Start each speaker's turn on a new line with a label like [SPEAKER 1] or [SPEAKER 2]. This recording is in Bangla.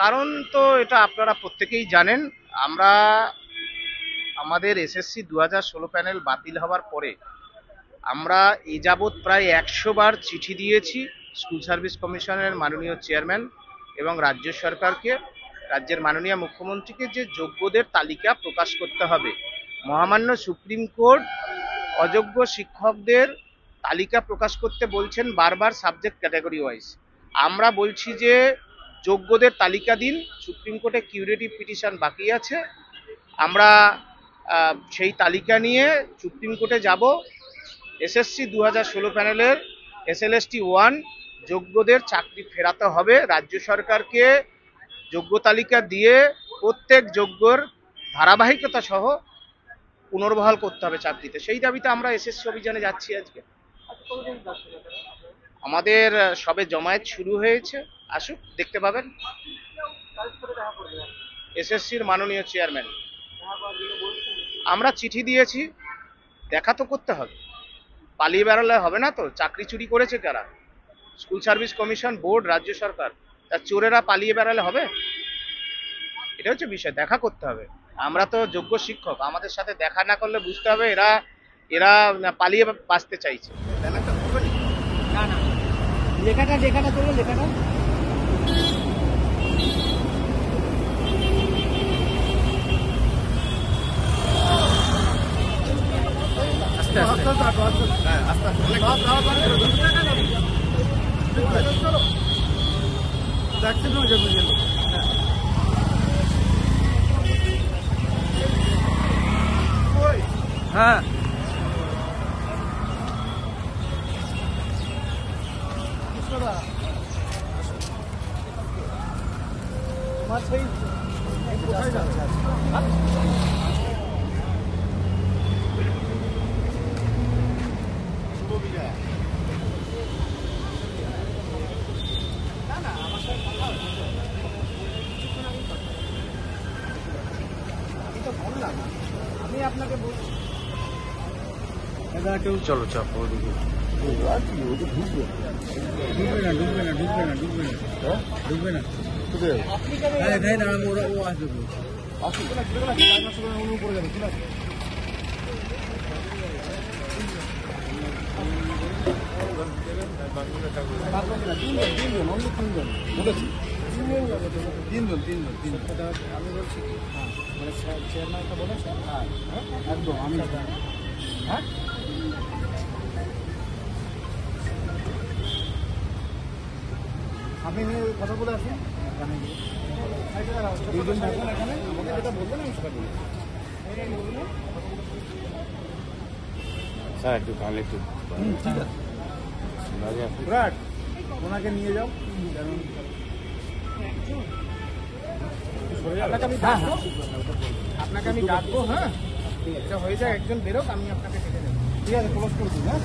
[SPEAKER 1] কারণ তো এটা আপনারা প্রত্যেকেই জানেন। আমরা আমাদের এসএসসি 2016 প্যানেল বাতিল হওয়ার পরে আমরা এ যাবৎ প্রায় 100 বার চিঠি দিয়েছি স্কুল সার্ভিস কমিশনের মাননীয় চেয়ারম্যান এবং রাজ্য সরকারকে, রাজ্যের মাননীয় মুখ্যমন্ত্রীকে, যে যোগ্যদের তালিকা প্রকাশ করতে হবে। মহামান্য সুপ্রিম কোর্ট অযোগ্য শিক্ষকদের তালিকা প্রকাশ করতে বলছেন বারবার, সাবজেক্ট ক্যাটাগরি ওয়াইজ। আমরা বলছি যে যোগ্যদের তালিকা দিন, সুপ্রিম কোর্টে কিউরেটিভ পিটিশন বাকি আছে। আমরা সেই তালিকা নিয়ে সুপ্রিম কোর্টে যাব। এসএসসি 2016 প্যানেলের SLST 1 যোগ্যদের চাকরি ফেরাতে হবে। রাজ্য সরকারকে যোগ্য তালিকা দিয়ে প্রত্যেক যোগ্যর ধারাবাহিকতা সহ পুনর্বহাল করতে হবে চাকরিতে। সেই দাবিতে আমরা এসএসসি অভিযানে যাচ্ছি আজকে। আমাদের সবে জমায়েত শুরু হয়েছে, আসুক দেখতে পাবেন। এসএসসির মাননীয় চেয়ারম্যান, আমরা চিঠি দিয়েছি, দেখা তো করতে হবে। পালিয়ে বেড়ালে হবে না তো। চাকরি চুরি করেছে কারা? স্কুল সার্ভিস কমিশন, বোর্ড, রাজ্য সরকার। তার চোরেরা পালিয়ে বেড়ালে হবে? এটা হচ্ছে বিষয়, দেখা করতে হবে। আমরা তো যোগ্য শিক্ষক, আমাদের সাথে দেখা না করলে বুঝতে হবে এরা এরা পালিয়ে বাঁচতে চাইছে।
[SPEAKER 2] না না, লেখাটা তোলো, লেখাটা আস্তে আস্তে হ্যাঁ। কোথায় যাচ্ছে? আমি আপনাকে বলছি
[SPEAKER 1] চলো চাপ ওদিকে।
[SPEAKER 2] ঢুকবে না ওরা ও আসবে। আমি বলছি মানে চেয়ারম্যানটা বলেছে একদম। আমি হ্যাঁ আপনি নিয়ে কথা বলে আসুন। দুজন থাকুন এখানে, আমাকে যেটা বলবেন আমি সেটা বলবো।
[SPEAKER 1] স্যার একটু কালে একটু
[SPEAKER 2] ঠিক আছে, ওনাকে নিয়ে যাও। আপনাকে আমি ডাকবো। হ্যাঁ, এটা হয়ে যায়, একজন বেরোক, আমি আপনাকে ডেকে দেবো। ঠিক আছে, ক্লোজ করে দিন। হ্যাঁ